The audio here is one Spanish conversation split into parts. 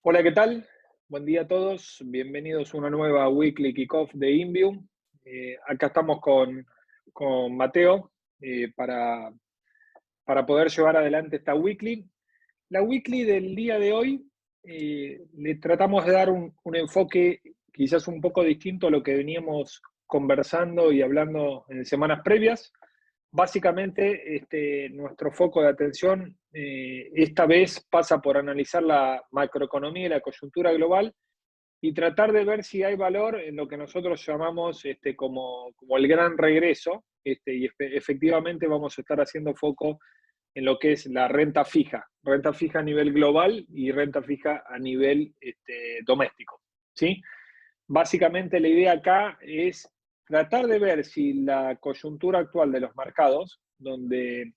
Hola, ¿qué tal? Buen día a todos. Bienvenidos a una nueva Weekly Kickoff de InView. Acá estamos con Mateo para poder llevar adelante esta Weekly. La Weekly del día de hoy le tratamos de dar un enfoque quizás un poco distinto a lo que veníamos conversando y hablando en semanas previas. Básicamente, nuestro foco de atención esta vez pasa por analizar la macroeconomía y la coyuntura global y tratar de ver si hay valor en lo que nosotros llamamos como el gran regreso, y efectivamente vamos a estar haciendo foco en lo que es la renta fija a nivel global y renta fija a nivel doméstico, ¿sí? Básicamente la idea acá es tratar de ver si la coyuntura actual de los mercados, donde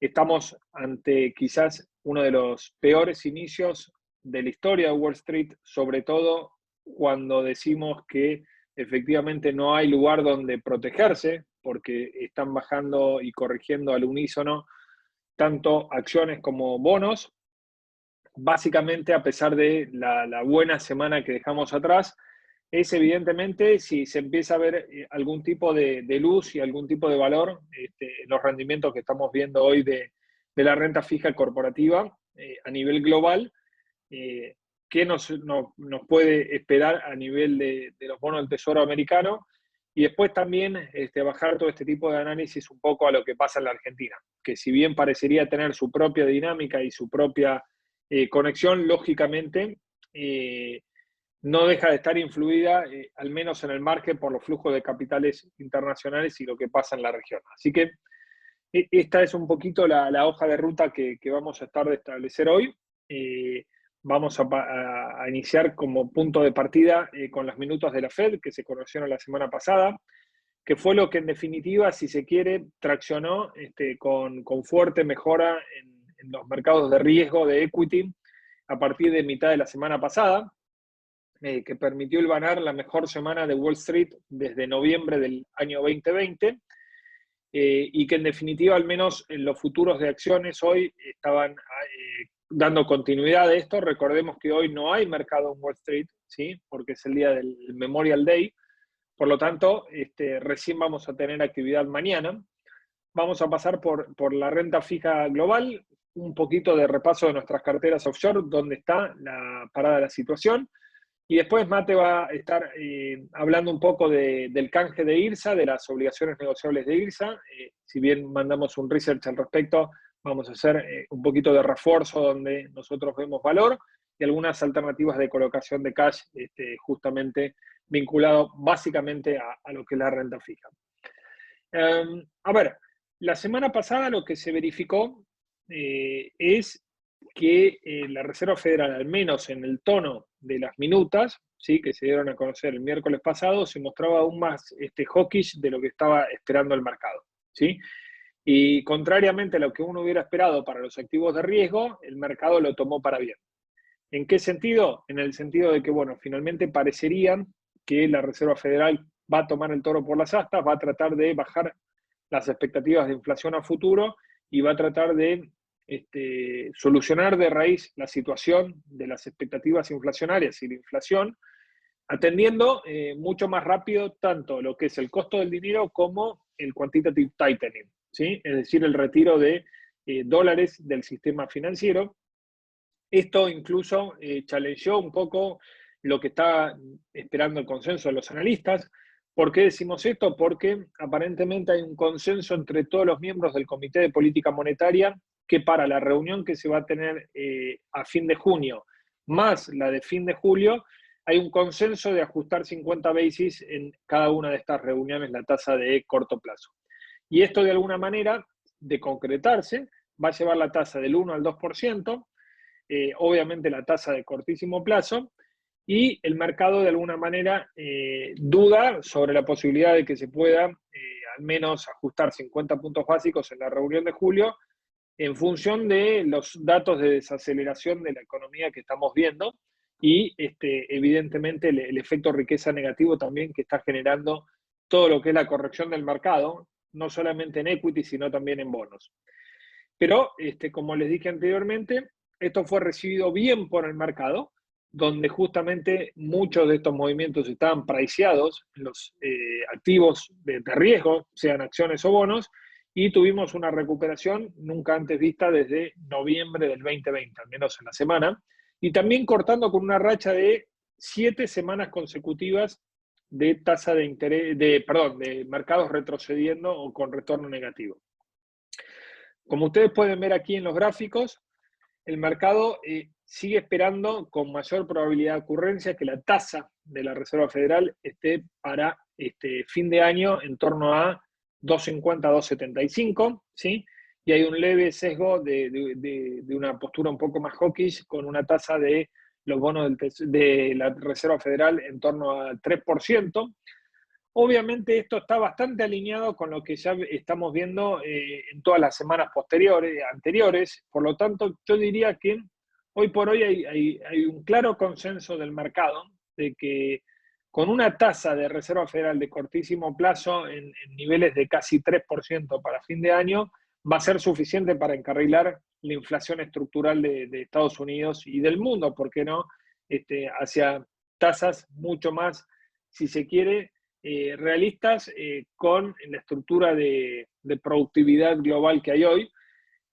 estamos ante quizás uno de los peores inicios de la historia de Wall Street, sobre todo cuando decimos que efectivamente no hay lugar donde protegerse, porque están bajando y corrigiendo al unísono tanto acciones como bonos. Básicamente, a pesar de la buena semana que dejamos atrás, es evidentemente si se empieza a ver algún tipo de luz y algún tipo de valor en los rendimientos que estamos viendo hoy de la renta fija corporativa a nivel global, qué nos puede esperar a nivel de los bonos del Tesoro americano, y después también bajar todo este tipo de análisis un poco a lo que pasa en la Argentina, que si bien parecería tener su propia dinámica y su propia conexión, lógicamente, no deja de estar influida, al menos en el margen, por los flujos de capitales internacionales y lo que pasa en la región. Así que esta es un poquito la hoja de ruta que vamos a estar de establecer hoy. Vamos a iniciar como punto de partida con las minutas de la Fed, que se conocieron la semana pasada, que fue lo que en definitiva, si se quiere, traccionó con fuerte mejora en los mercados de riesgo de equity a partir de mitad de la semana pasada, que permitió hilvanar la mejor semana de Wall Street desde noviembre del año 2020, y que en definitiva, al menos en los futuros de acciones hoy, estaban dando continuidad a esto. Recordemos que hoy no hay mercado en Wall Street, ¿sí? Porque es el día del Memorial Day. Por lo tanto, recién vamos a tener actividad mañana. Vamos a pasar por la renta fija global, un poquito de repaso de nuestras carteras offshore, dónde está la parada de la situación. Y después Mate va a estar hablando un poco del canje de IRSA, de las obligaciones negociables de IRSA. Si bien mandamos un research al respecto, vamos a hacer un poquito de refuerzo donde nosotros vemos valor y algunas alternativas de colocación de cash, justamente vinculado básicamente a lo que es la renta fija. A ver, la semana pasada lo que se verificó es que la Reserva Federal, al menos en el tono de las minutas, ¿sí?, que se dieron a conocer el miércoles pasado, se mostraba aún más hawkish de lo que estaba esperando el mercado, ¿sí? Y contrariamente a lo que uno hubiera esperado para los activos de riesgo, el mercado lo tomó para bien. ¿En qué sentido? En el sentido de que, bueno, finalmente parecería que la Reserva Federal va a tomar el toro por las astas, va a tratar de bajar las expectativas de inflación a futuro y va a tratar de solucionar de raíz la situación de las expectativas inflacionarias y la inflación, atendiendo mucho más rápido tanto lo que es el costo del dinero como el quantitative tightening, ¿sí? Es decir, el retiro de dólares del sistema financiero. Esto incluso challengeó un poco lo que está esperando el consenso de los analistas. ¿Por qué decimos esto? Porque aparentemente hay un consenso entre todos los miembros del Comité de Política Monetaria que para la reunión que se va a tener a fin de junio, más la de fin de julio, hay un consenso de ajustar 50 basis en cada una de estas reuniones la tasa de corto plazo. Y esto de alguna manera, de concretarse, va a llevar la tasa del 1 al 2%, obviamente la tasa de cortísimo plazo, y el mercado de alguna manera duda sobre la posibilidad de que se pueda al menos ajustar 50 puntos básicos en la reunión de julio en función de los datos de desaceleración de la economía que estamos viendo y evidentemente el efecto riqueza negativo también que está generando todo lo que es la corrección del mercado, no solamente en equity, sino también en bonos. Pero, como les dije anteriormente, esto fue recibido bien por el mercado, donde justamente muchos de estos movimientos estaban priceados en los activos de riesgo, sean acciones o bonos, y tuvimos una recuperación nunca antes vista desde noviembre del 2020, al menos en la semana, y también cortando con una racha de 7 semanas consecutivas de tasa de interés, de mercados retrocediendo o con retorno negativo. Como ustedes pueden ver aquí en los gráficos, el mercado sigue esperando con mayor probabilidad de ocurrencia que la tasa de la Reserva Federal esté para fin de año en torno a 2,50, 2,75, ¿sí? Y hay un leve sesgo de una postura un poco más hawkish con una tasa de los bonos de la Reserva Federal en torno al 3%. Obviamente esto está bastante alineado con lo que ya estamos viendo en todas las semanas anteriores. Por lo tanto, yo diría que hoy por hoy hay un claro consenso del mercado de que con una tasa de Reserva Federal de cortísimo plazo en niveles de casi 3% para fin de año, va a ser suficiente para encarrilar la inflación estructural de Estados Unidos y del mundo, ¿por qué no? Hacia tasas mucho más, si se quiere, realistas con la estructura de productividad global que hay hoy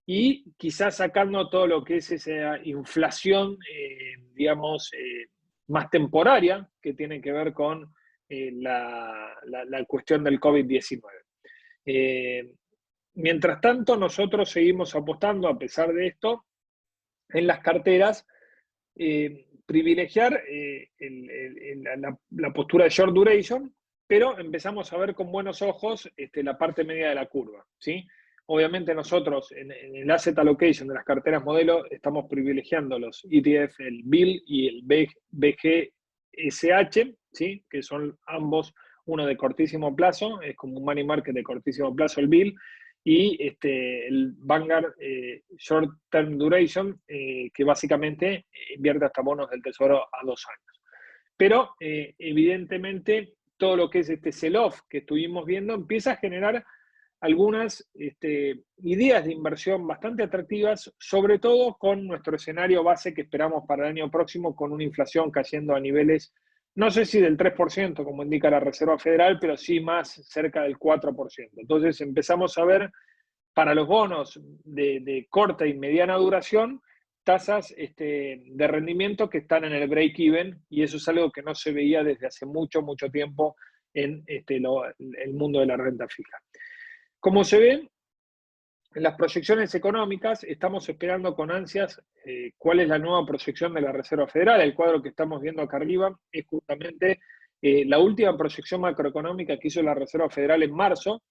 y quizás sacando todo lo que es esa inflación, digamos, más temporaria que tiene que ver con la cuestión del COVID-19. Mientras tanto, nosotros seguimos apostando, a pesar de esto, en las carteras, privilegiar la postura de short duration, pero empezamos a ver con buenos ojos la parte media de la curva, ¿sí? Obviamente nosotros en el asset allocation de las carteras modelo estamos privilegiando los ETF, el BIL y el BGSH, ¿sí? Que son ambos uno de cortísimo plazo, es como un money market de cortísimo plazo el BIL, y el Vanguard Short Term Duration, que básicamente invierte hasta bonos del Tesoro a 2 años. Pero evidentemente todo lo que es este sell-off que estuvimos viendo empieza a generar algunas ideas de inversión bastante atractivas, sobre todo con nuestro escenario base que esperamos para el año próximo, con una inflación cayendo a niveles, no sé si del 3%, como indica la Reserva Federal, pero sí más cerca del 4%. Entonces empezamos a ver para los bonos de corta y mediana duración tasas de rendimiento que están en el break-even, y eso es algo que no se veía desde hace mucho, mucho tiempo en el mundo de la renta fija. Como se ve, en las proyecciones económicas estamos esperando con ansias cuál es la nueva proyección de la Reserva Federal. El cuadro que estamos viendo acá arriba es justamente la última proyección macroeconómica que hizo la Reserva Federal en marzo.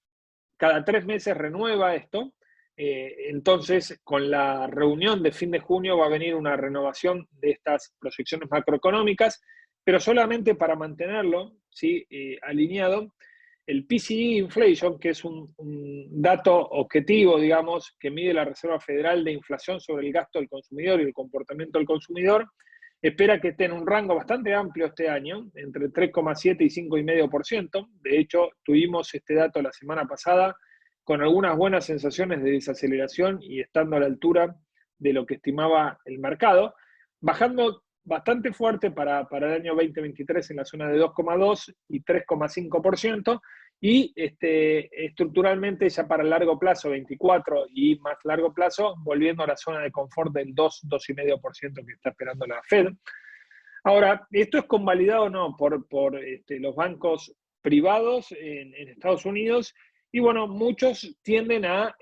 Cada 3 meses renueva esto. Entonces, con la reunión de fin de junio va a venir una renovación de estas proyecciones macroeconómicas, pero solamente para mantenerlo, ¿sí? Alineado. El PCE Inflation, que es un dato objetivo, digamos, que mide la Reserva Federal de inflación sobre el gasto del consumidor y el comportamiento del consumidor, espera que esté en un rango bastante amplio este año, entre 3,7 y 5,5%. De hecho, tuvimos este dato la semana pasada con algunas buenas sensaciones de desaceleración y estando a la altura de lo que estimaba el mercado, bajando bastante fuerte para el año 2023 en la zona de 2,2 y 3,5%, y estructuralmente ya para el largo plazo, 24 y más largo plazo, volviendo a la zona de confort del 2, 2,5% que está esperando la Fed. Ahora, esto es convalidado o no por los bancos privados en Estados Unidos, y bueno, muchos tienden a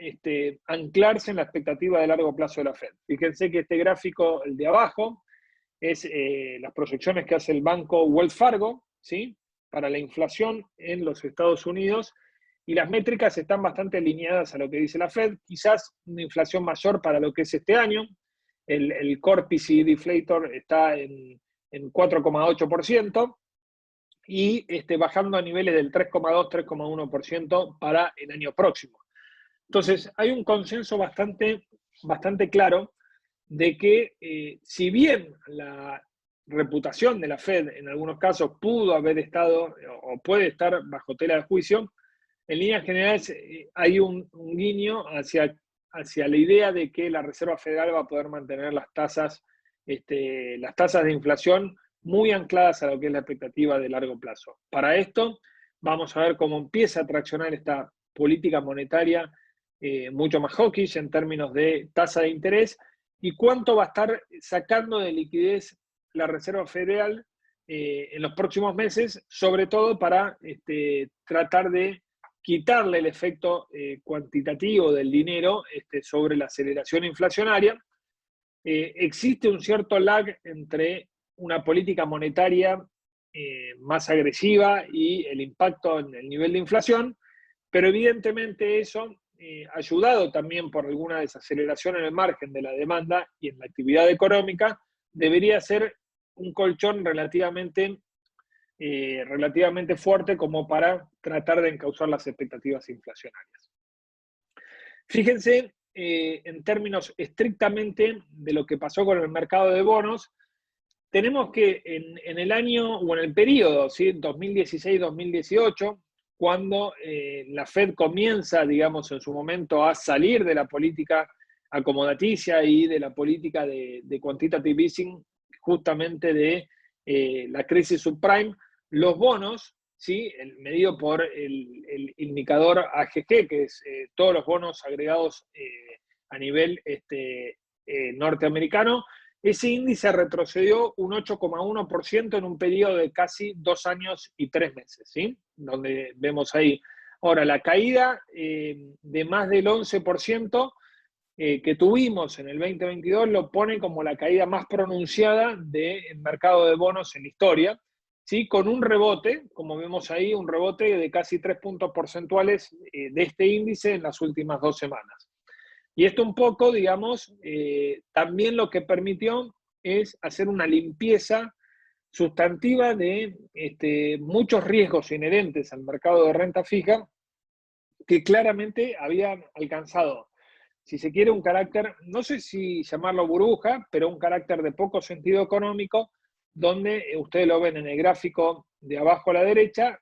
anclarse en la expectativa de largo plazo de la Fed. Fíjense que este gráfico, el de abajo, es las proyecciones que hace el banco Wells Fargo, ¿sí? Para la inflación en los Estados Unidos, y las métricas están bastante alineadas a lo que dice la Fed, quizás una inflación mayor para lo que es este año. El Core PCE Deflator está en 4,8%, y bajando a niveles del 3,2, 3,1% para el año próximo. Entonces, hay un consenso bastante claro de que si bien la reputación de la Fed en algunos casos pudo haber estado o puede estar bajo tela de juicio, en líneas generales hay un guiño hacia la idea de que la Reserva Federal va a poder mantener las tasas las tasas de inflación muy ancladas a lo que es la expectativa de largo plazo. Para esto, vamos a ver cómo empieza a traccionar esta política monetaria mucho más hawkish en términos de tasa de interés y cuánto va a estar sacando de liquidez la Reserva Federal en los próximos meses, sobre todo para tratar de quitarle el efecto cuantitativo del dinero sobre la aceleración inflacionaria. Existe un cierto lag entre una política monetaria más agresiva y el impacto en el nivel de inflación, pero evidentemente eso, ayudado también por alguna desaceleración en el margen de la demanda y en la actividad económica, debería ser un colchón relativamente fuerte como para tratar de encauzar las expectativas inflacionarias. Fíjense, en términos estrictamente de lo que pasó con el mercado de bonos, tenemos que en el año o en el periodo, ¿sí? 2016-2018, cuando la Fed comienza, digamos, en su momento a salir de la política acomodaticia y de la política de quantitative easing, justamente de la crisis subprime, los bonos, ¿sí? Medido por el indicador AGG, que es todos los bonos agregados a nivel norteamericano, ese índice retrocedió un 8,1% en un periodo de casi 2 años y 3 meses, ¿sí? Donde vemos ahí. Ahora, la caída de más del 11% que tuvimos en el 2022 lo pone como la caída más pronunciada del mercado de bonos en la historia, ¿sí? Con un rebote, como vemos ahí, un rebote de casi 3 puntos porcentuales de este índice en las últimas 2 semanas. Y esto un poco, digamos, también lo que permitió es hacer una limpieza sustantiva de muchos riesgos inherentes al mercado de renta fija que claramente habían alcanzado, si se quiere, un carácter, no sé si llamarlo burbuja, pero un carácter de poco sentido económico, donde ustedes lo ven en el gráfico de abajo a la derecha,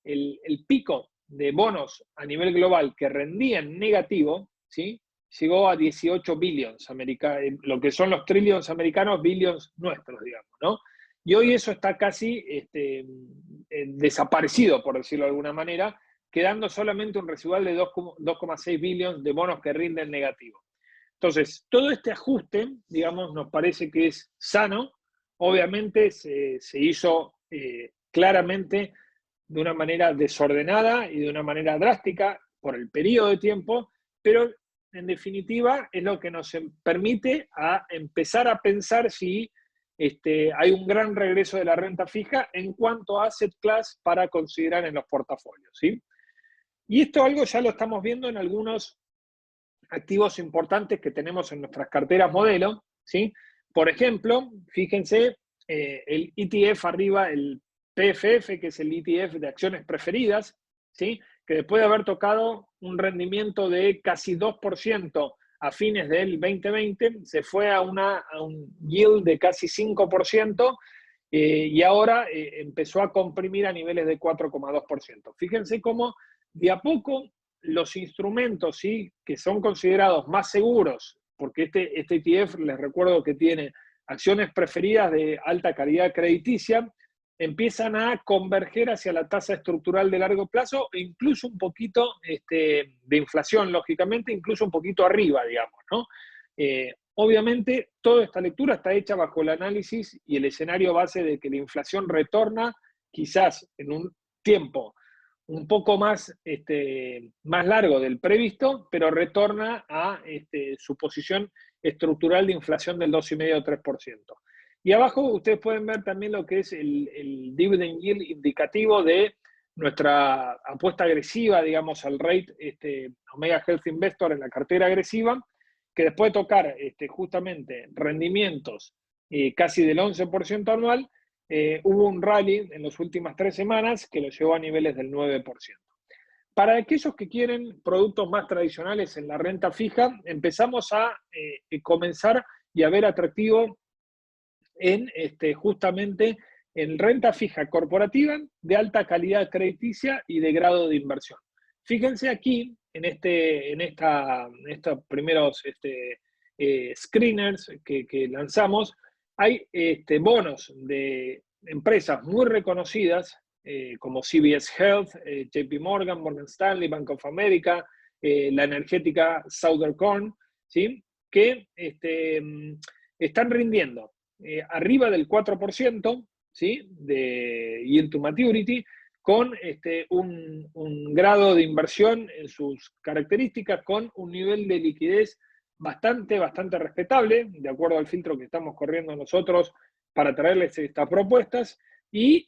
el pico de bonos a nivel global que rendían negativo, ¿sí? Llegó a 18 billions, lo que son los trillions americanos, billions nuestros, digamos, ¿no? Y hoy eso está casi desaparecido, por decirlo de alguna manera, quedando solamente un residual de 2,6 billones de bonos que rinden negativo. Entonces, todo este ajuste, digamos, nos parece que es sano. Obviamente se hizo claramente de una manera desordenada y de una manera drástica por el periodo de tiempo, pero en definitiva es lo que nos permite a empezar a pensar si hay un gran regreso de la renta fija en cuanto a asset class para considerar en los portafolios, ¿sí? Y esto algo ya lo estamos viendo en algunos activos importantes que tenemos en nuestras carteras modelo, ¿sí? Por ejemplo, fíjense, el ETF arriba, el PFF, que es el ETF de acciones preferidas, ¿sí? Que después de haber tocado un rendimiento de casi 2% a fines del 2020, se fue a un yield de casi 5%, y ahora empezó a comprimir a niveles de 4,2%. Fíjense cómo de a poco los instrumentos, ¿sí? Que son considerados más seguros, porque este ETF, les recuerdo que tiene acciones preferidas de alta calidad crediticia, empiezan a converger hacia la tasa estructural de largo plazo e incluso un poquito de inflación, lógicamente, incluso un poquito arriba, digamos, ¿no? Obviamente, toda esta lectura está hecha bajo el análisis y el escenario base de que la inflación retorna quizás en un tiempo un poco más largo del previsto, pero retorna a su posición estructural de inflación del 2,5-3%. Y abajo ustedes pueden ver también lo que es el dividend yield indicativo de nuestra apuesta agresiva, digamos, al rate Omega Health Investor en la cartera agresiva, que después de tocar justamente rendimientos casi del 11% anual, hubo un rally en las últimas 3 semanas que lo llevó a niveles del 9%. Para aquellos que quieren productos más tradicionales en la renta fija, empezamos a comenzar y a ver atractivo en justamente en renta fija corporativa de alta calidad crediticia y de grado de inversión. Fíjense aquí, en estos primeros screeners que lanzamos, hay bonos de empresas muy reconocidas, como CVS Health, JP Morgan, Morgan Stanley, Bank of America, la energética Southern Corn, ¿sí? Que están rindiendo arriba del 4%, ¿sí? De yield to maturity, con un grado de inversión en sus características, con un nivel de liquidez bastante respetable, de acuerdo al filtro que estamos corriendo nosotros para traerles estas propuestas, y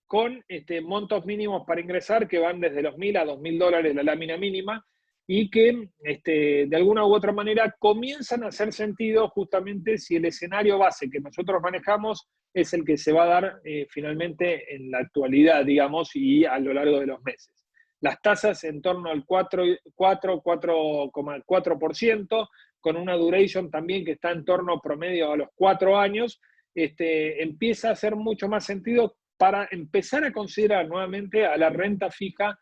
con montos mínimos para ingresar que van desde los $1.000 a $2.000 la lámina mínima, y que de alguna u otra manera comienzan a hacer sentido justamente si el escenario base que nosotros manejamos es el que se va a dar finalmente en la actualidad, digamos, y a lo largo de los meses. Las tasas en torno al 4,4%, con una duration también que está en torno promedio a los 4 años, empieza a hacer mucho más sentido para empezar a considerar nuevamente a la renta fija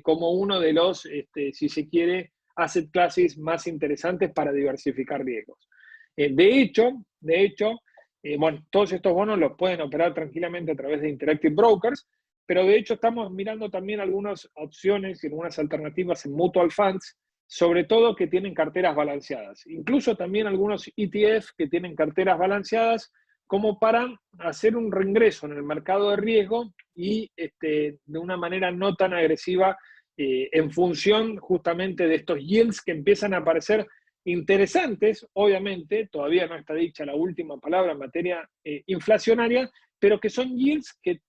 como uno de los, si se quiere, asset classes más interesantes para diversificar riesgos. De hecho, bueno, todos estos bonos los pueden operar tranquilamente a través de Interactive Brokers, pero de hecho estamos mirando también algunas opciones y algunas alternativas en mutual funds, sobre todo que tienen carteras balanceadas. Incluso también algunos ETF que tienen carteras balanceadas, como para hacer un reingreso en el mercado de riesgo y de una manera no tan agresiva en función justamente de estos yields que empiezan a aparecer interesantes. Obviamente, todavía no está dicha la última palabra en materia inflacionaria, pero que son yields que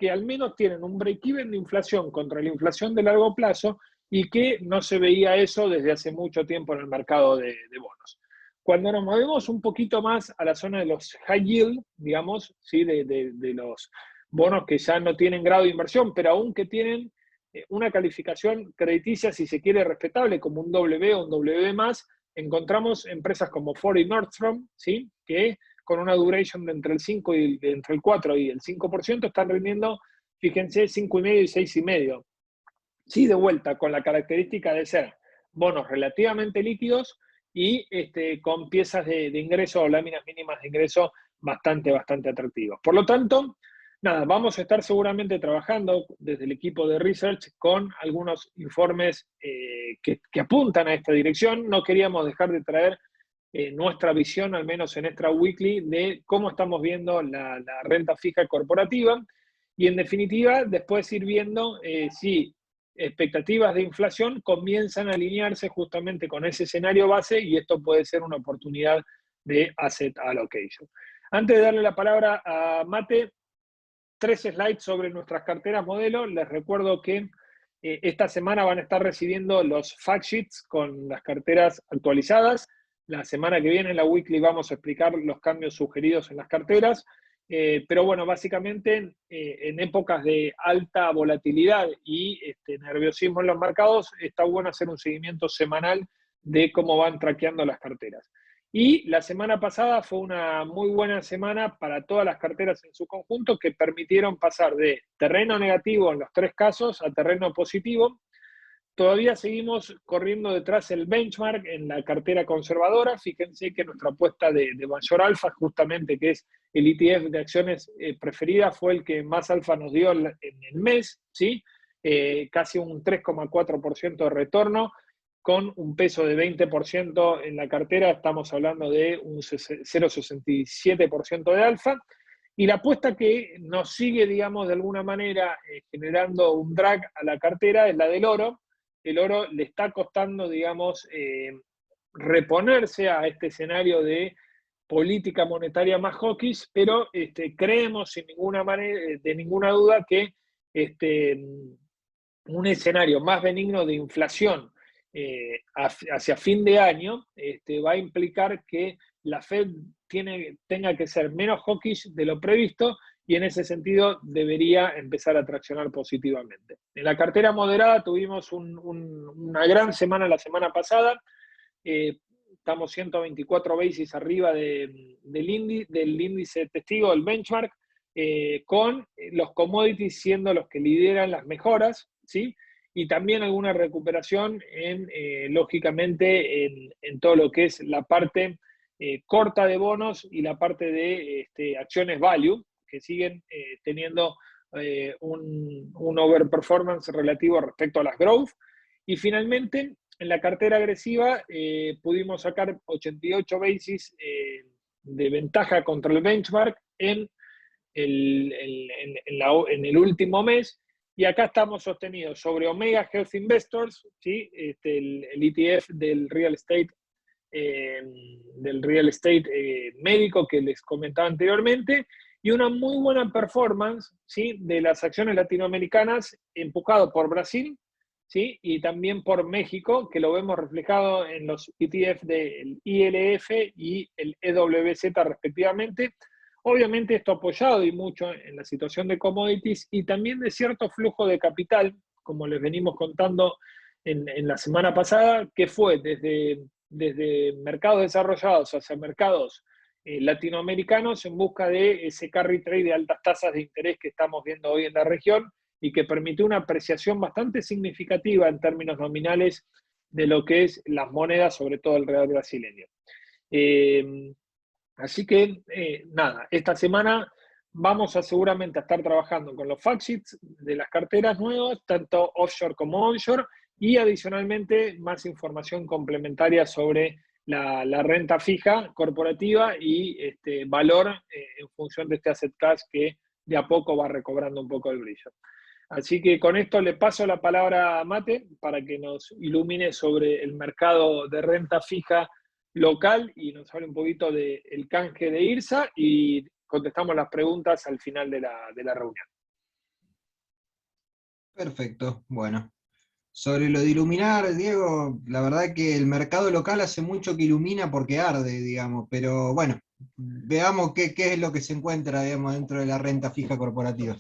al menos tienen un break-even de inflación contra la inflación de largo plazo y que no se veía eso desde hace mucho tiempo en el mercado de bonos. Cuando nos movemos un poquito más a la zona de los high yield, digamos, ¿sí? de los bonos que ya no tienen grado de inversión, pero aún que tienen una calificación crediticia, si se quiere, respetable, como un W o un W+, encontramos empresas como Ford y Nordstrom, ¿sí? Que con una duration de entre el 5 y entre el 4 y el 5% están rindiendo, fíjense, 5,5 y 6,5. Sí, de vuelta, con la característica de ser bonos relativamente líquidos y con piezas de ingreso o láminas mínimas de ingreso bastante atractivas. Por lo tanto, nada, vamos a estar seguramente trabajando desde el equipo de research con algunos informes que apuntan a esta dirección. No queríamos dejar de traer nuestra visión, al menos en Extra Weekly, de cómo estamos viendo la renta fija corporativa y en definitiva después ir viendo si expectativas de inflación comienzan a alinearse justamente con ese escenario base y esto puede ser una oportunidad de asset allocation. Antes de darle la palabra a Mate, 3 slides sobre nuestras carteras modelo. Les recuerdo que esta semana van a estar recibiendo los fact sheets con las carteras actualizadas. La semana que viene en la weekly vamos a explicar los cambios sugeridos en las carteras. Pero bueno, básicamente en épocas de alta volatilidad y nerviosismo en los mercados, está bueno hacer un seguimiento semanal de cómo van traqueando las carteras. Y la semana pasada fue una muy buena semana para todas las carteras en su conjunto que permitieron pasar de terreno negativo en los 3 casos a terreno positivo. Todavía seguimos corriendo detrás el benchmark en la cartera conservadora. Fíjense que nuestra apuesta de mayor alfa, justamente que es el ETF de acciones preferida, fue el que más alfa nos dio en el mes, ¿sí? Casi un 3,4% de retorno, con un peso de 20% en la cartera, estamos hablando de un 0,67% de alfa. Y la apuesta que nos sigue, digamos, de alguna manera generando un drag a la cartera es la del oro. El oro le está costando, digamos, reponerse a este escenario de política monetaria más hawkish, pero creemos sin ninguna manera, de ninguna duda que un escenario más benigno de inflación hacia fin de año va a implicar que la Fed tenga que ser menos hawkish de lo previsto y en ese sentido debería empezar a traccionar positivamente. En la cartera moderada tuvimos una gran semana la semana pasada. Estamos 124 basis arriba del índice testigo, del benchmark, con los commodities siendo los que lideran las mejoras, ¿sí? Y también alguna recuperación lógicamente en todo lo que es la parte corta de bonos y la parte de acciones value, que siguen teniendo un overperformance relativo respecto a las growth. Y finalmente, en la cartera agresiva pudimos sacar 88 basis de ventaja contra el benchmark en el último mes, y acá estamos sostenidos sobre Omega Health Investors, ¿sí? El ETF del real estate médico que les comentaba anteriormente, y una muy buena performance, ¿sí?, de las acciones latinoamericanas, empujado por Brasil, ¿sí?, y también por México, que lo vemos reflejado en los ETF del ILF y el EWZ respectivamente. Obviamente esto apoyado y mucho en la situación de commodities y también de cierto flujo de capital, como les venimos contando en la semana pasada, que fue desde mercados desarrollados hacia mercados latinoamericanos en busca de ese carry trade de altas tasas de interés que estamos viendo hoy en la región y que permitió una apreciación bastante significativa en términos nominales de lo que es las monedas, sobre todo el real brasileño. Así que, nada, esta semana vamos a seguramente a estar trabajando con los fact sheets de las carteras nuevas, tanto offshore como onshore, y adicionalmente más información complementaria sobre la renta fija corporativa y valor en función de este asset class que de a poco va recobrando un poco el brillo. Así que con esto le paso la palabra a Mate para que nos ilumine sobre el mercado de renta fija local y nos hable un poquito del canje de IRSA y contestamos las preguntas al final de la reunión. Perfecto, bueno. Sobre lo de iluminar, Diego, la verdad que el mercado local hace mucho que ilumina porque arde, digamos, pero bueno, veamos qué es lo que se encuentra, digamos, dentro de la renta fija corporativa.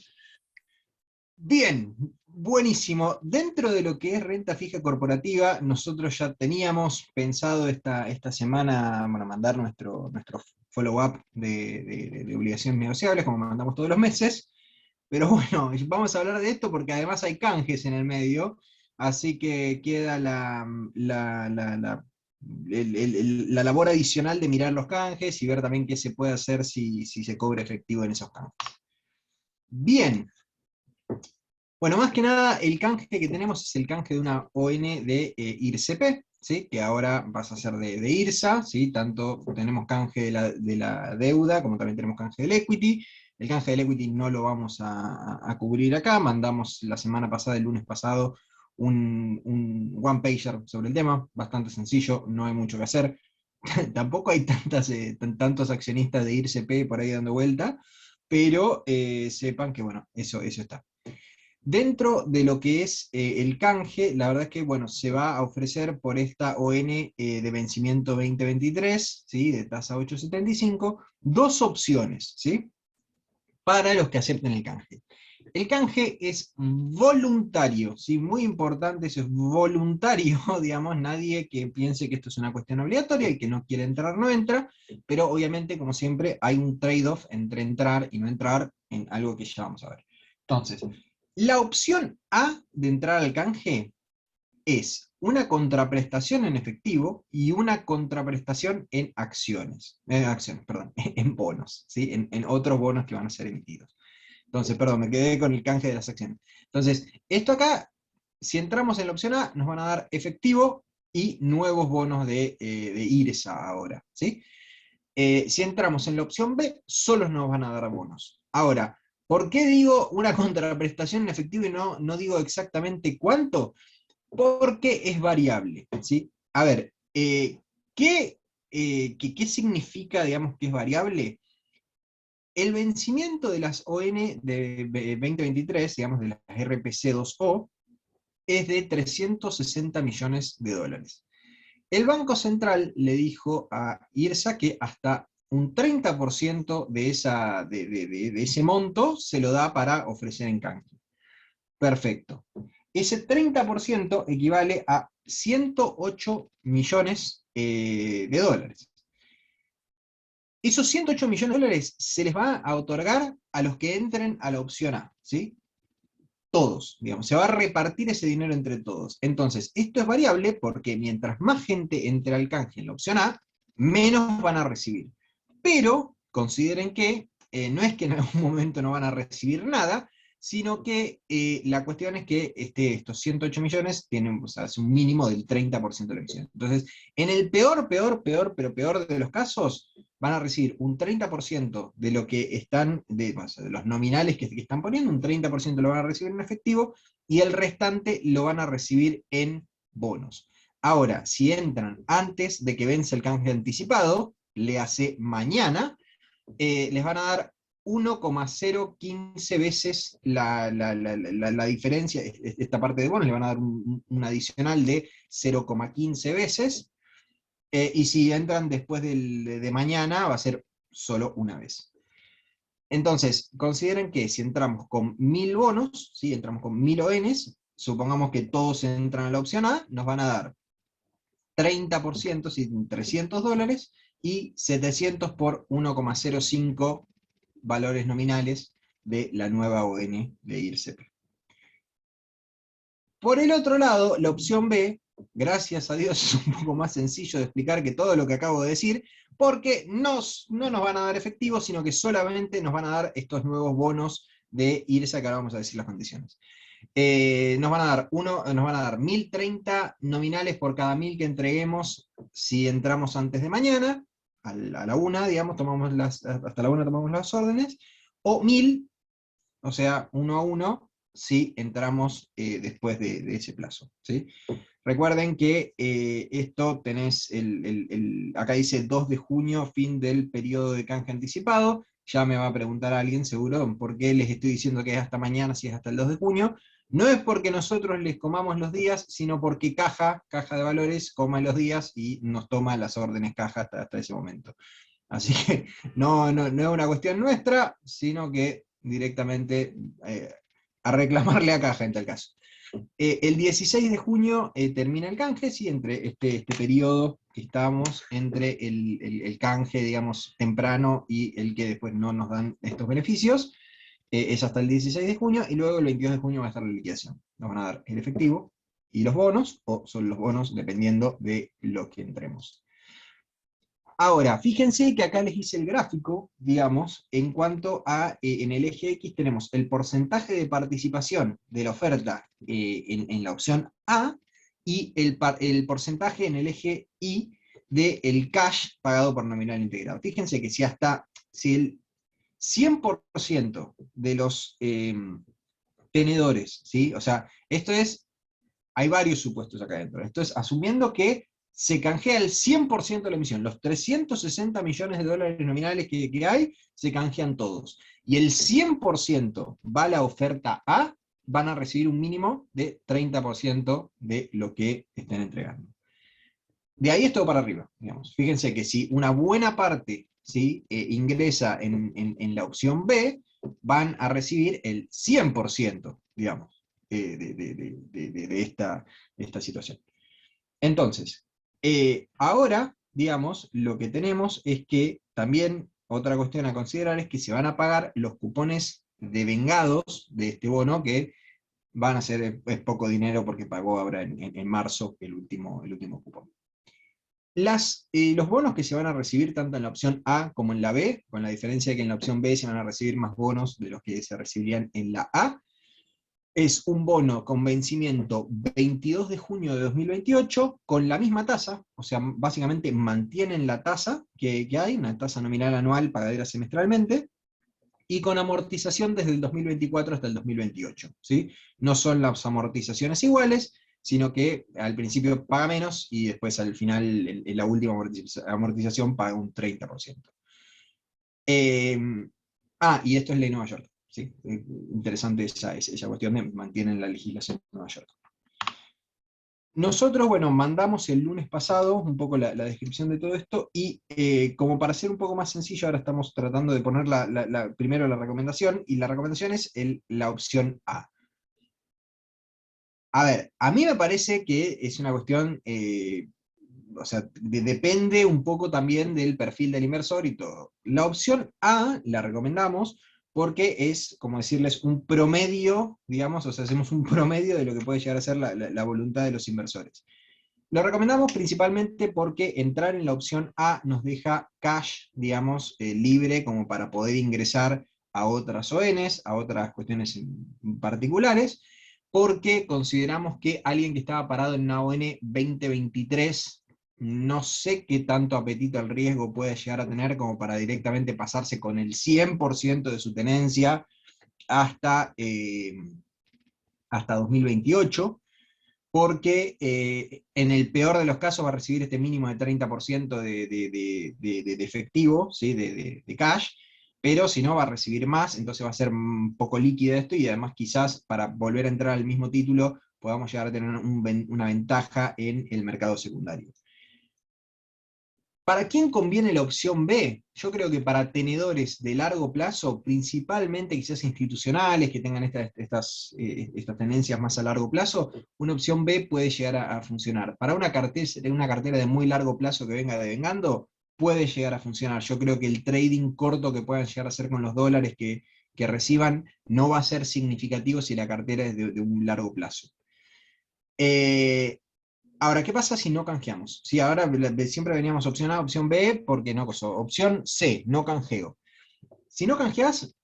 Bien, buenísimo. Dentro de lo que es renta fija corporativa, nosotros ya teníamos pensado esta semana, bueno, mandar nuestro follow-up de obligaciones negociables, como mandamos todos los meses. Pero bueno, vamos a hablar de esto porque además hay canjes en el medio, así que queda la labor adicional de mirar los canjes y ver también qué se puede hacer si se cobra efectivo en esos canjes. Bien. Bueno, más que nada, el canje que tenemos es el canje de una ON de IRCP, ¿sí? Que ahora pasa a ser de IRSA, ¿sí? Tanto tenemos canje de la deuda, como también tenemos canje del equity. El canje del equity no lo vamos a cubrir acá, mandamos la semana pasada, el lunes pasado, un one-pager sobre el tema, bastante sencillo, no hay mucho que hacer. Tampoco hay tantos accionistas de IRCP por ahí dando vuelta, pero sepan que, bueno, eso está. Dentro de lo que es el canje, la verdad es que bueno, se va a ofrecer por esta ON de vencimiento 2023, ¿sí? De tasa 8,75, dos opciones, ¿sí? Para los que acepten el canje. El canje es voluntario, ¿sí? Muy importante, eso es voluntario, digamos, nadie que piense que esto es una cuestión obligatoria, y que no quiere entrar no entra, pero obviamente, como siempre, hay un trade-off entre entrar y no entrar en algo que ya vamos a ver. Entonces, la opción A de entrar al canje es una contraprestación en efectivo y una contraprestación en en bonos, ¿sí? En otros bonos que van a ser emitidos. Entonces, perdón, me quedé con el canje de las acciones. Entonces, esto acá, si entramos en la opción A, nos van a dar efectivo y nuevos bonos de IRSA ahora, ¿sí? Si entramos en la opción B, solo nos van a dar bonos. Ahora, ¿por qué digo una contraprestación en efectivo y no digo exactamente cuánto? Porque es variable, ¿sí? A ver, ¿qué significa, digamos, que es variable? El vencimiento de las ON de 2023, digamos, de las RPC2O, es de 360 millones de dólares. El Banco Central le dijo a IRSA que hasta un 30% de ese monto se lo da para ofrecer en canje. Perfecto. Ese 30% equivale a 108 millones de dólares. Esos 108 millones de dólares se les va a otorgar a los que entren a la opción A, ¿sí? Todos, digamos, se va a repartir ese dinero entre todos. Entonces, esto es variable porque mientras más gente entre al canje en la opción A, menos van a recibir. Pero consideren que no es que en algún momento no van a recibir nada, sino que la cuestión es que estos 108 millones tienen, o sea, es un mínimo del 30% de la emisión. Entonces, en el peor de los casos, van a recibir un 30% de lo que están, o sea, de los nominales que están poniendo, un 30% lo van a recibir en efectivo, y el restante lo van a recibir en bonos. Ahora, si entran antes de que vence el canje anticipado, le hace mañana, les van a dar 1,015 veces la diferencia, esta parte de bonos, le van a dar un adicional de 0,15 veces, y si entran después de mañana, va a ser solo una vez. Entonces, consideren que si entramos con 1000 bonos, ¿sí? Entramos con 1000 ONs, supongamos que todos entran a la opción A, nos van a dar 30%, ¿sí? $300, y 700 por 1,05 valores nominales de la nueva ON de IRCP. Por el otro lado, la opción B, gracias a Dios, es un poco más sencillo de explicar que todo lo que acabo de decir, porque no nos van a dar efectivo, sino que solamente nos van a dar estos nuevos bonos de IRSA, que ahora vamos a decir las condiciones. Nos van a dar 1030 nominales por cada 1000 que entreguemos si entramos antes de mañana, a la 1, digamos, hasta la 1 tomamos las órdenes, o 1000, o sea, 1 a 1, si entramos después de ese plazo, ¿sí? Recuerden que esto tenés, acá dice 2 de junio, fin del periodo de canje anticipado. Ya me va a preguntar alguien seguro por qué les estoy diciendo que es hasta mañana si es hasta el 2 de junio. No es porque nosotros les comamos los días, sino porque caja de valores, coma los días y nos toma las órdenes caja hasta ese momento. Así que no es una cuestión nuestra, sino que directamente a reclamarle a caja en tal caso. El 16 de junio termina el canje, sí, entre este periodo que estamos entre el canje, digamos, temprano y el que después no nos dan estos beneficios, es hasta el 16 de junio, y luego el 22 de junio va a estar la liquidación. Nos van a dar el efectivo y los bonos, o son los bonos dependiendo de lo que entremos. Ahora, fíjense que acá les hice el gráfico, digamos, en cuanto a, en el eje X tenemos el porcentaje de participación de la oferta en la opción A, y el porcentaje en el eje Y del cash pagado por nominal integrado. Fíjense que si el 100% de los tenedores, ¿sí? O sea, hay varios supuestos acá adentro. Esto es asumiendo que se canjea el 100% de la emisión. Los 360 millones de dólares nominales que hay, se canjean todos. Y el 100% va a la oferta A, van a recibir un mínimo de 30% de lo que estén entregando. De ahí es todo para arriba, digamos. Fíjense que si una buena parte, ¿sí? Ingresa en la opción B, van a recibir el 100%, digamos, de esta situación. Entonces, ahora, digamos, lo que tenemos es que también otra cuestión a considerar es que se van a pagar los cupones de vengados de este bono, que van a ser es poco dinero porque pagó ahora en marzo el último cupón. Los bonos que se van a recibir tanto en la opción A como en la B, con la diferencia de que en la opción B se van a recibir más bonos de los que se recibirían en la A, es un bono con vencimiento 22 de junio de 2028, con la misma tasa, o sea, básicamente mantienen la tasa que hay, una tasa nominal anual pagadera semestralmente, y con amortización desde el 2024 hasta el 2028, ¿sí? No son las amortizaciones iguales, sino que al principio paga menos, y después al final, en la última amortización, paga un 30%. Y esto es ley Nueva York. Sí, interesante esa cuestión de mantienen la legislación de Nueva York. Nosotros, bueno, mandamos el lunes pasado un poco la descripción de todo esto, y como para ser un poco más sencillo, ahora estamos tratando de poner primero la recomendación, y la recomendación es la opción A. A ver, a mí me parece que es una cuestión, o sea, depende un poco también del perfil del inversor y todo. La opción A la recomendamos porque es, como decirles, un promedio, digamos, o sea, hacemos un promedio de lo que puede llegar a ser la voluntad de los inversores. Lo recomendamos principalmente porque entrar en la opción A nos deja cash, digamos, libre como para poder ingresar a otras ONs, a otras cuestiones particulares, porque consideramos que alguien que estaba parado en una ON 2023, no sé qué tanto apetito al riesgo puede llegar a tener como para directamente pasarse con el 100% de su tenencia hasta, hasta 2028, porque en el peor de los casos va a recibir este mínimo de 30% de efectivo, ¿sí? de cash, pero si no va a recibir más, entonces va a ser un poco líquido esto, y además quizás para volver a entrar al mismo título podamos llegar a tener una ventaja en el mercado secundario. ¿Para quién conviene la opción B? Yo creo que para tenedores de largo plazo, principalmente quizás institucionales, que tengan estas tendencias más a largo plazo, una opción B puede llegar a funcionar. Para una cartera de muy largo plazo que venga devengando, puede llegar a funcionar. Yo creo que el trading corto que puedan llegar a hacer con los dólares que reciban no va a ser significativo si la cartera es de un largo plazo. Ahora, ¿qué pasa si no canjeamos? Sí, ahora siempre veníamos opción A, opción B, porque no coso. Opción C, no canjeo. Si no canjeas,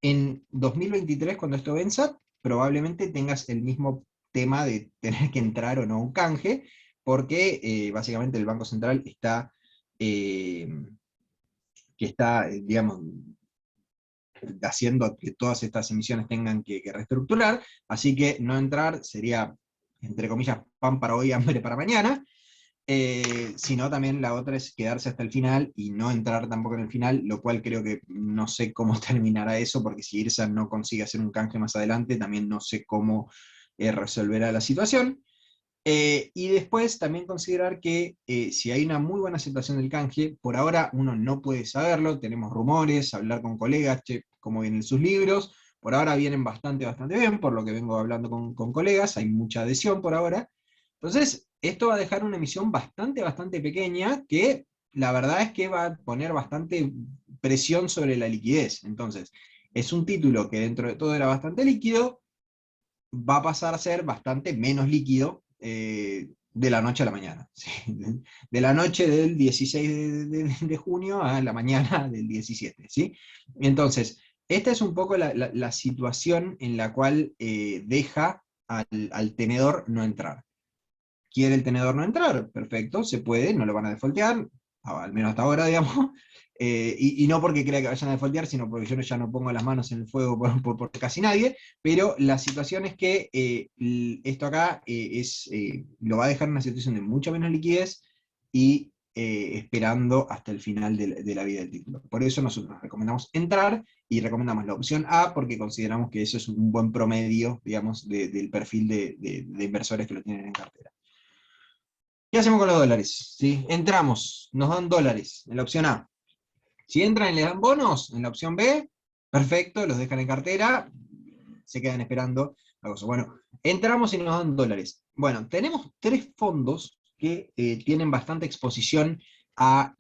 en 2023, cuando esto venza, probablemente tengas el mismo tema de tener que entrar o no a un canje, porque básicamente el Banco Central eh, está, digamos, haciendo que todas estas emisiones tengan que reestructurar, así que no entrar sería, entre comillas, pan para hoy, hambre para mañana. Sino también la otra es quedarse hasta el final y no entrar tampoco en el final, lo cual creo que no sé cómo terminará eso, porque si IRSA no consigue hacer un canje más adelante, también no sé cómo resolverá la situación. Y después también considerar que si hay una muy buena aceptación del canje, por ahora uno no puede saberlo, tenemos rumores, hablar con colegas, che, cómo vienen sus libros, por ahora vienen bastante bien, por lo que vengo hablando con colegas, hay mucha adhesión por ahora. Entonces, esto va a dejar una emisión bastante pequeña, que la verdad es que va a poner bastante presión sobre la liquidez. Entonces, es un título que dentro de todo era bastante líquido, va a pasar a ser bastante menos líquido de la noche a la mañana. ¿Sí? De la noche del 16 de junio a la mañana del 17. ¿Sí? Entonces, esta es un poco la situación en la cual deja al tenedor no entrar. ¿Quiere el tenedor no entrar? Perfecto, se puede, no lo van a defaultear, al menos hasta ahora, digamos, y no porque crea que vayan a defaultear, sino porque yo ya no pongo las manos en el fuego por casi nadie, pero la situación es que esto acá lo va a dejar en una situación de mucha menos liquidez y esperando hasta el final de la vida del título. Por eso nosotros recomendamos entrar y recomendamos la opción A, porque consideramos que eso es un buen promedio, digamos, del perfil de inversores que lo tienen en cartera. ¿Qué hacemos con los dólares? ¿Sí? Entramos, nos dan dólares en la opción A. Si entran y les dan bonos en la opción B, perfecto, los dejan en cartera, se quedan esperando la cosa. Bueno, entramos y nos dan dólares. Bueno, tenemos tres fondos que tienen bastante exposición a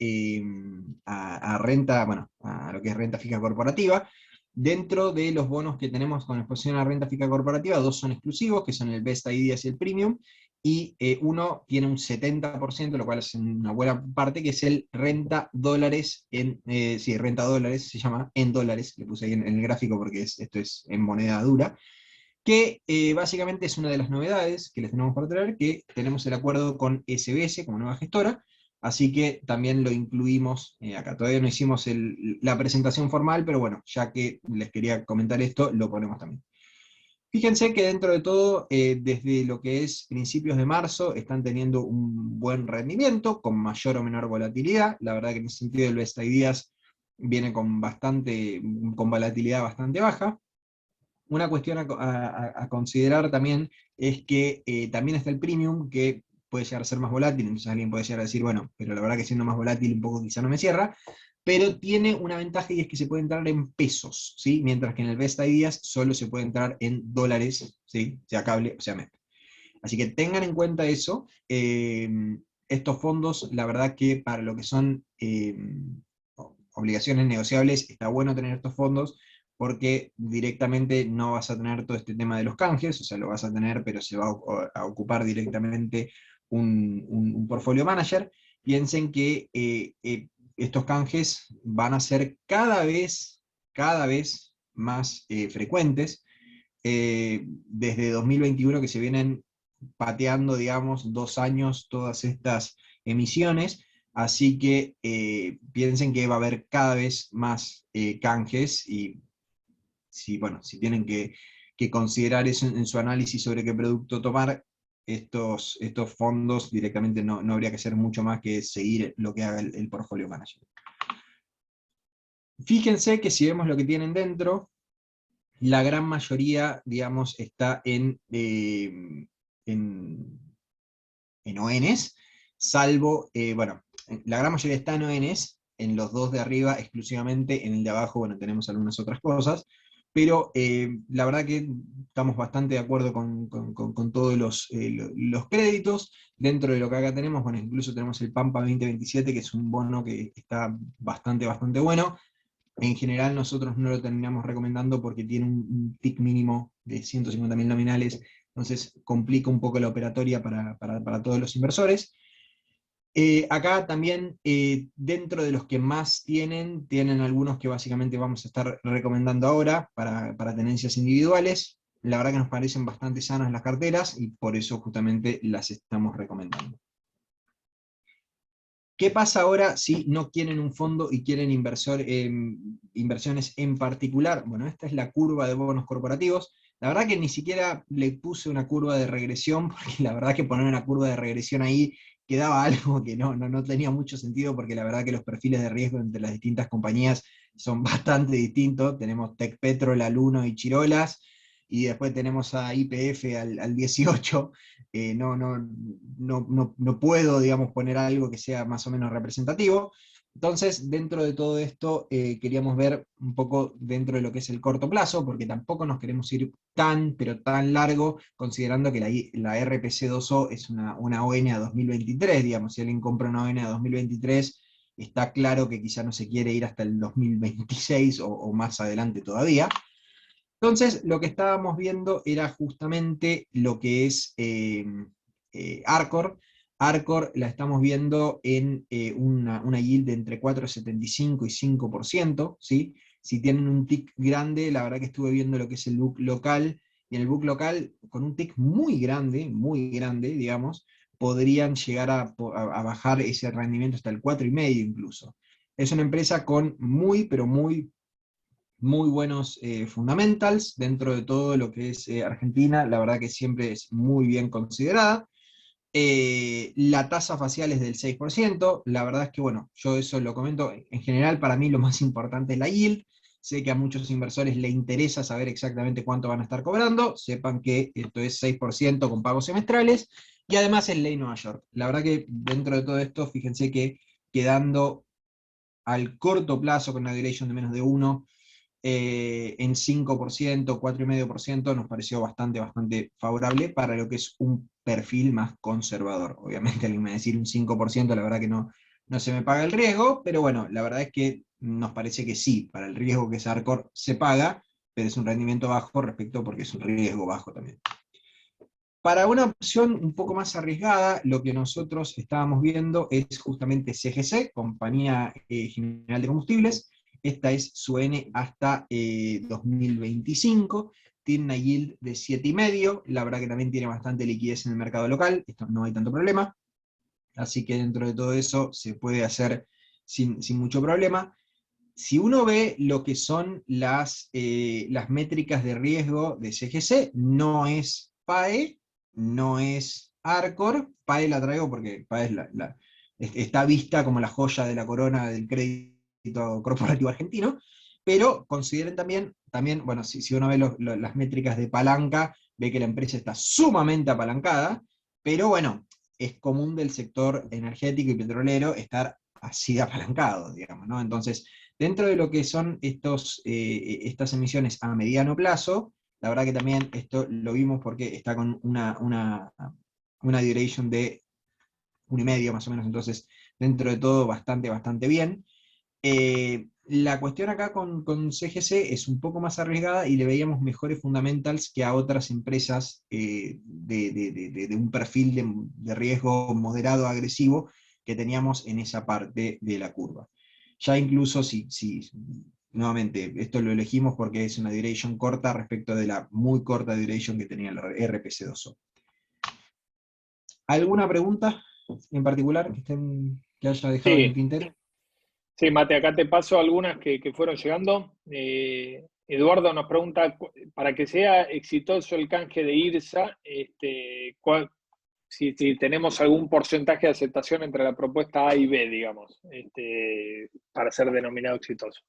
renta, bueno, a lo que es renta fija corporativa. Dentro de los bonos que tenemos con exposición a renta fija corporativa, dos son exclusivos, que son el Best Ideas y el Premium, y uno tiene un 70%, lo cual es una buena parte, que es el renta dólares, sí, renta dólares se llama, en dólares, le puse ahí en el gráfico porque esto es en moneda dura, que básicamente es una de las novedades que les tenemos para traer, que tenemos el acuerdo con SBS como nueva gestora, así que también lo incluimos acá. Todavía no hicimos la presentación formal, pero bueno, ya que les quería comentar esto, lo ponemos también. Fíjense que dentro de todo, desde lo que es principios de marzo, están teniendo un buen rendimiento, con mayor o menor volatilidad. La verdad que en ese sentido el Best Ideas viene con volatilidad bastante baja. Una cuestión a considerar también es que también está el premium, que puede llegar a ser más volátil, entonces alguien puede llegar a decir, bueno, pero la verdad que siendo más volátil un poco quizá no me cierra, pero tiene una ventaja y es que se puede entrar en pesos, ¿sí? Mientras que en el Best Ideas solo se puede entrar en dólares, ¿sí? Sea cable o sea MEP. Así que tengan en cuenta eso. Estos fondos, la verdad que para lo que son obligaciones negociables, está bueno tener estos fondos, porque directamente no vas a tener todo este tema de los canjes, o sea, lo vas a tener, pero se va a ocupar directamente un portfolio manager, piensen que estos canjes van a ser cada vez más frecuentes. Desde 2021 que se vienen pateando, digamos, 2 años todas estas emisiones, así que piensen que va a haber cada vez más canjes, y bueno, si tienen que considerar eso en su análisis sobre qué producto tomar, estos fondos directamente no habría que hacer mucho más que seguir lo que haga el portfolio manager. Fíjense que si vemos lo que tienen dentro, la gran mayoría, digamos, está en ONs, salvo, bueno, la gran mayoría está en ONs, en los dos de arriba exclusivamente, en el de abajo, bueno, tenemos algunas otras cosas, pero la verdad que estamos bastante de acuerdo con todos los créditos. Dentro de lo que acá tenemos, bueno, incluso tenemos el Pampa 2027, que es un bono que está bastante bueno. En general nosotros no lo terminamos recomendando porque tiene un tick mínimo de 150.000 nominales, entonces complica un poco la operatoria para todos los inversores. Acá también, dentro de los que más tienen algunos que básicamente vamos a estar recomendando ahora para tenencias individuales. La verdad que nos parecen bastante sanas las carteras, y por eso justamente las estamos recomendando. ¿Qué pasa ahora si no quieren un fondo y quieren inversiones en particular? Bueno, esta es la curva de bonos corporativos. La verdad que ni siquiera le puse una curva de regresión, porque la verdad que poner una curva de regresión ahí quedaba algo que no tenía mucho sentido, porque la verdad que los perfiles de riesgo entre las distintas compañías son bastante distintos. Tenemos Tecpetrol al 1 y Chirolas, y después tenemos a YPF al 18. No puedo, digamos, poner algo que sea más o menos representativo. Entonces, dentro de todo esto, queríamos ver un poco dentro de lo que es el corto plazo, porque tampoco nos queremos ir pero tan largo, considerando que la RPC2O es una ON a 2023, digamos. Si alguien compra una ON a 2023, está claro que quizá no se quiere ir hasta el 2026 o más adelante todavía. Entonces, lo que estábamos viendo era justamente lo que es Arcor. Arcor la estamos viendo en una yield de entre 4,75 y 5%, ¿sí? Si tienen un tick grande, la verdad que estuve viendo lo que es el book local, y en el book local, con un tick muy grande, digamos, podrían llegar a bajar ese rendimiento hasta el 4,5 incluso. Es una empresa con pero muy buenos fundamentals dentro de todo lo que es Argentina. La verdad que siempre es muy bien considerada. La tasa facial es del 6%, la verdad es que, bueno, yo eso lo comento, en general para mí lo más importante es la yield. Sé que a muchos inversores les interesa saber exactamente cuánto van a estar cobrando. Sepan que esto es 6% con pagos semestrales, y además es ley Nueva York. La verdad que dentro de todo esto, fíjense que quedando al corto plazo con una duration de menos de 1, en 5%, 4,5%, nos pareció bastante favorable para lo que es un perfil más conservador. Obviamente alguien me va a decir un 5%, la verdad que no se me paga el riesgo, pero bueno, la verdad es que nos parece que sí, para el riesgo que es Arcor se paga, pero es un rendimiento bajo respecto porque es un riesgo bajo también. Para una opción un poco más arriesgada, lo que nosotros estábamos viendo es justamente CGC, Compañía General de Combustibles. Esta es su N hasta 2025, tiene una yield de 7,5, la verdad que también tiene bastante liquidez en el mercado local, esto no hay tanto problema, así que dentro de todo eso se puede hacer sin mucho problema. Si uno ve lo que son las métricas de riesgo de CGC, no es PAE, no es Arcor. PAE la traigo porque PAE está vista como la joya de la corona del crédito corporativo argentino, pero consideren también bueno, si uno ve las métricas de palanca, ve que la empresa está sumamente apalancada, pero bueno, es común del sector energético y petrolero estar así de apalancado, digamos, ¿no? Entonces, dentro de lo que son estas emisiones a mediano plazo, la verdad que también esto lo vimos porque está con una duration de 1,5 más o menos, entonces dentro de todo bastante bien. La cuestión acá con CGC es un poco más arriesgada y le veíamos mejores fundamentals que a otras empresas de un perfil de riesgo moderado agresivo que teníamos en esa parte de la curva. Ya incluso si nuevamente, esto lo elegimos porque es una duration corta respecto de la muy corta duration que tenía el RPC2O. ¿Alguna pregunta en particular que haya dejado en el Sí, tintero? sí, Mate, acá te paso algunas que fueron llegando. Eduardo nos pregunta, para que sea exitoso el canje de IRSA, si tenemos algún porcentaje de aceptación entre la propuesta A y B, digamos, para ser denominado exitoso.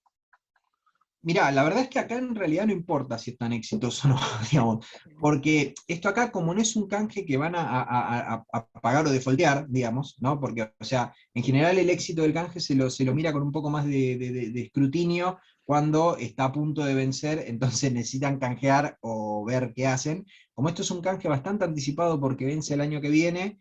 Mirá, la verdad es que acá en realidad no importa si es tan exitoso o no, digamos, porque esto acá, como no es un canje que van a pagar o defoltear, digamos, ¿no? Porque, o sea, en general el éxito del canje se lo mira con un poco más de escrutinio cuando está a punto de vencer, entonces necesitan canjear o ver qué hacen. Como esto es un canje bastante anticipado porque vence el año que viene,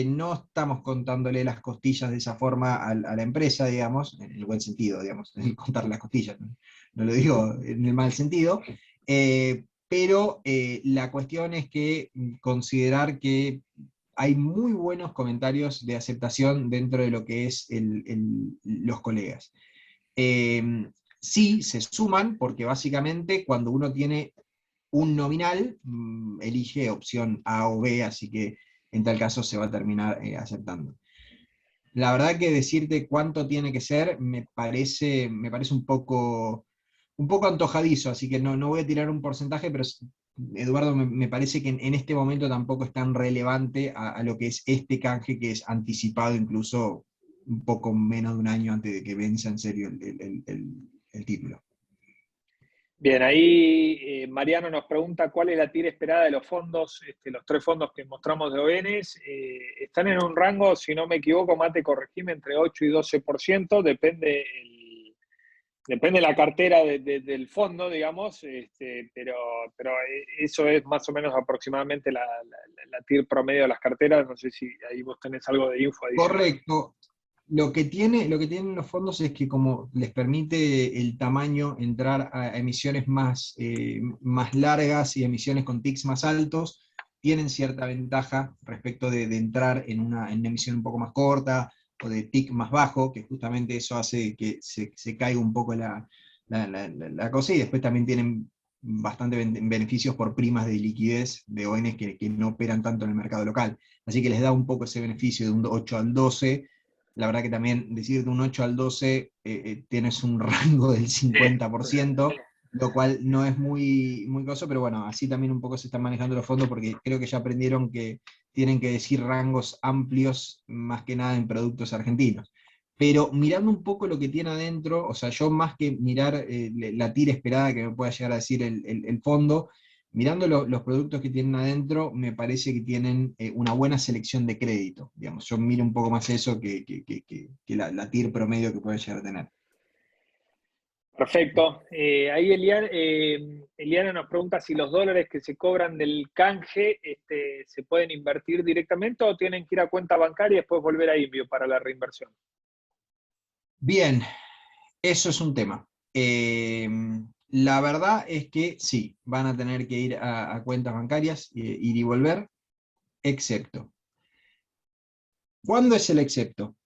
no estamos contándole las costillas de esa forma a la empresa, digamos, en el buen sentido, digamos, contar las costillas, ¿no? No lo digo en el mal sentido, pero la cuestión es que considerar que hay muy buenos comentarios de aceptación dentro de lo que es los colegas. Sí, se suman, porque básicamente cuando uno tiene un nominal, elige opción A o B, así que en tal caso se va a terminar aceptando. La verdad que decirte cuánto tiene que ser me parece un poco antojadizo, así que no voy a tirar un porcentaje, pero Eduardo, me parece que en este momento tampoco es tan relevante a lo que es este canje, que es anticipado incluso un poco menos de un año antes de que venza en serio el título. Bien, ahí Mariano nos pregunta cuál es la tira esperada de los fondos, los tres fondos que mostramos de ONs. Están en un rango, si no me equivoco, Mate, corregime, entre 8 y 12%, depende la cartera del fondo, digamos, pero eso es más o menos aproximadamente la TIR promedio de las carteras. No sé si ahí vos tenés algo de info adicional. Correcto. Lo que tienen los fondos es que como les permite el tamaño entrar a emisiones más largas y emisiones con ticks más altos, tienen cierta ventaja respecto de entrar en una emisión un poco más corta o de tick más bajo, que justamente eso hace que se caiga un poco la cosa, y después también tienen bastante beneficios por primas de liquidez de ONs que no operan tanto en el mercado local. Así que les da un poco ese beneficio de un 8 al 12. La verdad que también decir de un 8 al 12 tienes un rango del 50%, lo cual no es muy coso, pero bueno, así también un poco se están manejando los fondos, porque creo que ya aprendieron que tienen que decir rangos amplios, más que nada en productos argentinos. Pero mirando un poco lo que tiene adentro, o sea, yo más que mirar la tira esperada que me pueda llegar a decir el fondo, mirando los productos que tienen adentro, me parece que tienen una buena selección de crédito. Digamos. Yo miro un poco más eso que la TIR promedio que pueden llegar a tener. Perfecto. Ahí Eliana nos pregunta si los dólares que se cobran del canje se pueden invertir directamente o tienen que ir a cuenta bancaria y después volver a Inbio para la reinversión. Bien, eso es un tema. La verdad es que sí, van a tener que ir a cuentas bancarias, ir y volver, excepto. ¿Cuándo es el excepto?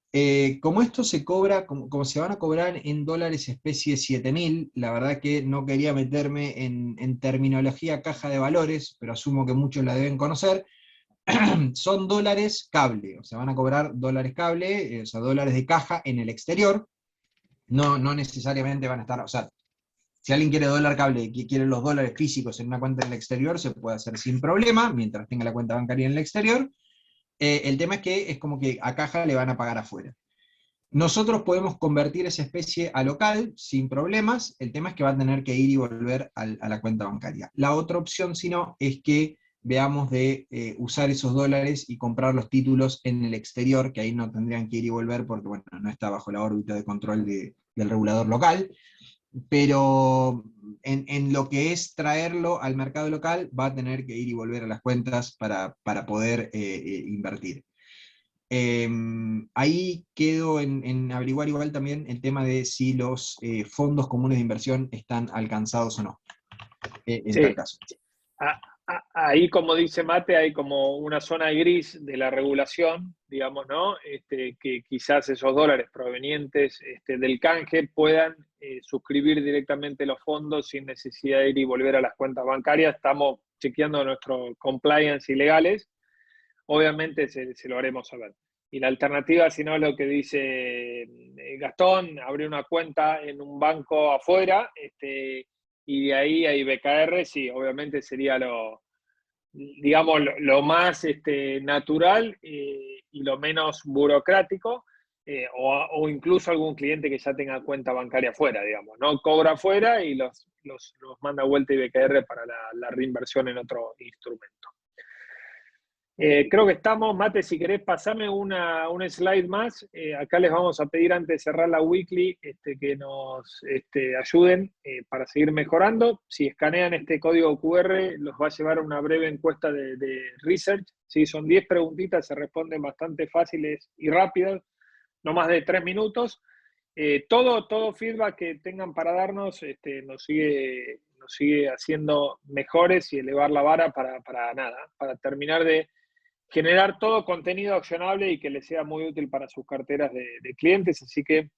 Como esto se cobra, como se van a cobrar en dólares especie 7000, la verdad que no quería meterme en terminología caja de valores, pero asumo que muchos la deben conocer. Son dólares cable, o sea, van a cobrar dólares cable, o sea, dólares de caja en el exterior. No necesariamente van a estar, o sea, si alguien quiere dólar cable y quiere los dólares físicos en una cuenta en el exterior, se puede hacer sin problema, mientras tenga la cuenta bancaria en el exterior. El tema es que es como que a caja le van a pagar afuera. Nosotros podemos convertir esa especie a local sin problemas, el tema es que va a tener que ir y volver a la cuenta bancaria. La otra opción, si no, es que veamos de usar esos dólares y comprar los títulos en el exterior, que ahí no tendrían que ir y volver porque bueno, no está bajo la órbita de control del regulador local, pero en lo que es traerlo al mercado local va a tener que ir y volver a las cuentas para poder invertir. Ahí quedo en averiguar igual también el tema de si los fondos comunes de inversión están alcanzados o no, en tal Sí, caso. ahí, como dice Mate, hay como una zona gris de la regulación, digamos, ¿no? Que quizás esos dólares provenientes del canje puedan suscribir directamente los fondos sin necesidad de ir y volver a las cuentas bancarias. Estamos chequeando nuestro compliance y legales. Obviamente se lo haremos saber. Y la alternativa, si no, lo que dice Gastón, abrir una cuenta en un banco afuera, y de ahí hay BKR, sí, obviamente sería digamos, lo más natural y lo menos burocrático, o incluso algún cliente que ya tenga cuenta bancaria afuera, digamos, ¿no? Cobra afuera y los manda vuelta y BKR para la reinversión en otro instrumento. Creo que estamos, Mate, si querés pasame un slide más. Acá les vamos a pedir antes de cerrar la weekly que nos ayuden para seguir mejorando. Si escanean este código QR, los va a llevar a una breve encuesta de research. ¿Sí? Son 10 preguntitas, se responden bastante fáciles y rápidas, no más de 3 minutos. Todo feedback que tengan para darnos nos sigue haciendo mejores y elevar la vara para terminar de generar todo contenido accionable y que les sea muy útil para sus carteras de clientes. Así que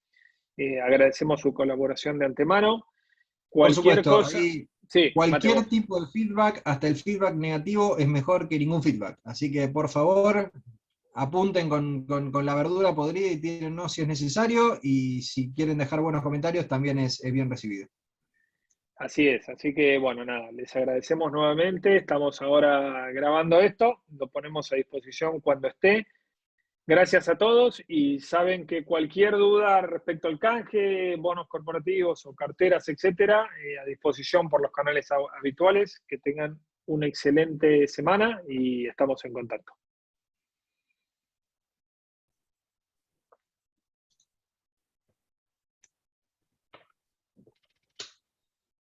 agradecemos su colaboración de antemano. Por Cualquier supuesto, cosa, ahí sí, Mate, cualquier vos. tipo de feedback, hasta el feedback negativo, es mejor que ningún feedback. Así que por favor, apunten con la verdura podrida y tírennos si es necesario, y si quieren dejar buenos comentarios, también es bien recibido. Así es, así que bueno, nada, les agradecemos nuevamente. Estamos ahora grabando esto, lo ponemos a disposición cuando esté. Gracias a todos y saben que cualquier duda respecto al canje, bonos corporativos o carteras, etcétera, a disposición por los canales habituales. Que tengan una excelente semana y estamos en contacto.